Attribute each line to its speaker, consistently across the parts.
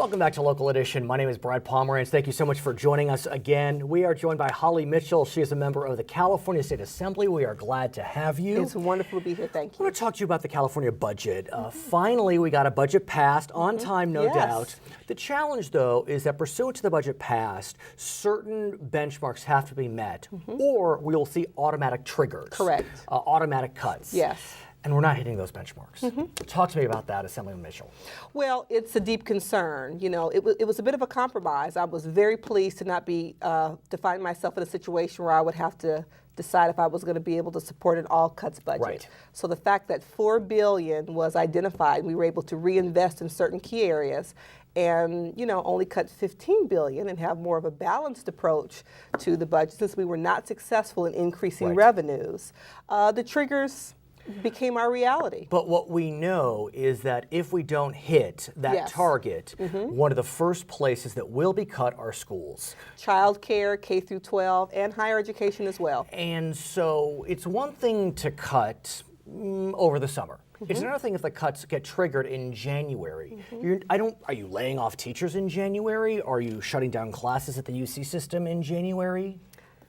Speaker 1: Welcome back to Local Edition. My name is Brad Pomerance. Thank you so much for joining us again. We are joined by Holly Mitchell. She is a member of the California State Assembly. We are glad to have you.
Speaker 2: It's wonderful to be here. Thank you.
Speaker 1: I want to talk to you about the California budget. Finally, we got a budget passed on time, no doubt. The challenge, though, is that pursuant to the budget passed, certain benchmarks have to be met, or we will see automatic triggers.
Speaker 2: Correct.
Speaker 1: Automatic cuts.
Speaker 2: Yes.
Speaker 1: And we're not hitting those benchmarks. Talk to me about that, Assemblymember Mitchell.
Speaker 2: Well, it's a deep concern. You know, it was a bit of a compromise. I was very pleased to not be to find myself in a situation where I would have to decide if I was going to be able to support an all cuts budget.
Speaker 1: Right.
Speaker 2: So the fact that $4 billion was identified, we were able to reinvest in certain key areas, and only cut $15 billion and have more of a balanced approach to the budget since we were not successful in increasing revenues. The triggers became our reality.
Speaker 1: But what we know is that if we don't hit that target, one of the first places that will be cut are schools.
Speaker 2: Child care, K through 12, and higher education as well.
Speaker 1: And so it's one thing to cut over the summer. It's another thing if the cuts get triggered in January. Are you laying off teachers in January? Are you shutting down classes at the UC system in January?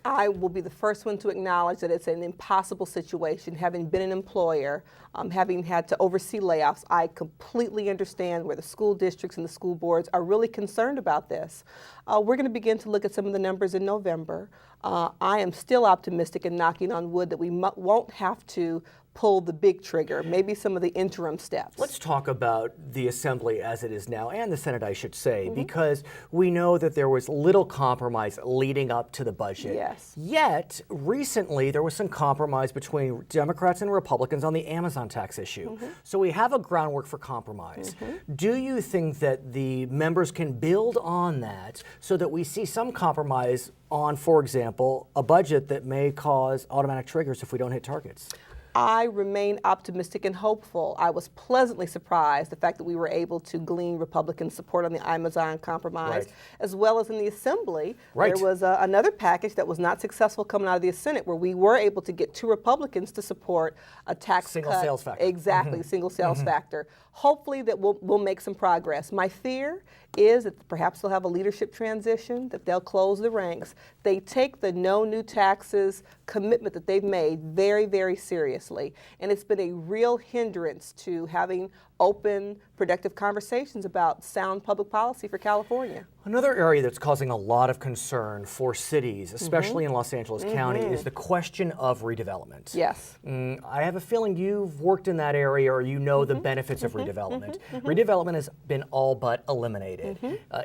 Speaker 2: I will be the first one to acknowledge that it's an impossible situation. Having been an employer, having had to oversee layoffs, I completely understand where the school districts and the school boards are really concerned about this. We're going to begin to look at some of the numbers in November. I am still optimistic and knocking on wood that we won't have to pull the big trigger, maybe some of the interim steps.
Speaker 1: Let's talk about the Assembly as it is now, and the Senate, I should say, because we know that there was little compromise leading up to the budget.
Speaker 2: Yes.
Speaker 1: Yet, recently, there was some compromise between Democrats and Republicans on the Amazon tax issue. So we have a groundwork for compromise. Do you think that the members can build on that so that we see some compromise on, for example, a budget that may cause automatic triggers if we don't hit targets?
Speaker 2: I remain optimistic and hopeful. I was pleasantly surprised the fact that we were able to glean Republican support on the Amazon compromise, as well as in the Assembly. There was another package that was not successful coming out of the Senate where we were able to get 2 Republicans to support a tax
Speaker 1: single
Speaker 2: cut.
Speaker 1: Sales factor.
Speaker 2: Exactly, single sales factor. Hopefully that we'll make some progress. My fear is that perhaps they'll have a leadership transition, that they'll close the ranks. They take the no new taxes commitment that they've made very, very seriously. And it's been a real hindrance to having open, productive conversations about sound public policy for California.
Speaker 1: Another area that's causing a lot of concern for cities, especially in Los Angeles County, is the question of redevelopment.
Speaker 2: Yes.
Speaker 1: I have a feeling you've worked in that area, or you know the benefits of redevelopment. Redevelopment has been all but eliminated.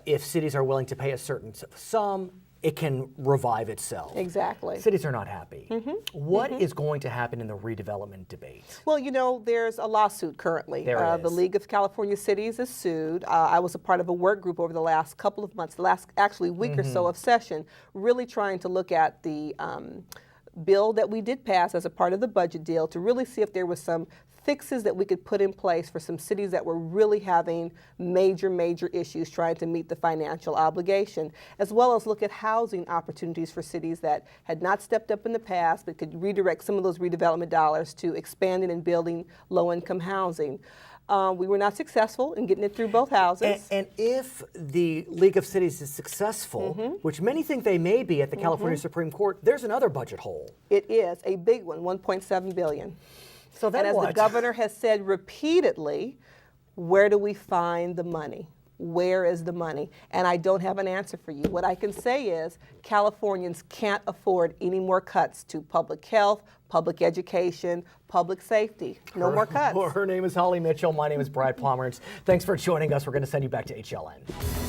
Speaker 1: If cities are willing to pay a certain sum, it can revive itself.
Speaker 2: Exactly.
Speaker 1: Cities are not happy. What is going to happen in the redevelopment debate?
Speaker 2: Well, there's a lawsuit currently. The League of California Cities is sued. I was a part of a work group over the last couple of months, the last actually week or so of session, really trying to look at the bill that we did pass as a part of the budget deal to really see if there was some fixes that we could put in place for some cities that were really having major issues trying to meet the financial obligation, as well as look at housing opportunities for cities that had not stepped up in the past but could redirect some of those redevelopment dollars to expanding and building low-income housing. We were not successful in getting it through both houses.
Speaker 1: And if the League of Cities is successful, which many think they may be at the California Supreme Court, there's another budget hole.
Speaker 2: It is a big one, $1.7 billion.
Speaker 1: So then
Speaker 2: and as
Speaker 1: what?
Speaker 2: the governor has said repeatedly, where do we find the money? Where is the money? And I don't have an answer for you. What I can say is Californians can't afford any more cuts to public health, public education, public safety. No more cuts.
Speaker 1: Her name is Holly Mitchell. My name is Brad Pomerance. Thanks for joining us. We're going to send you back to HLN.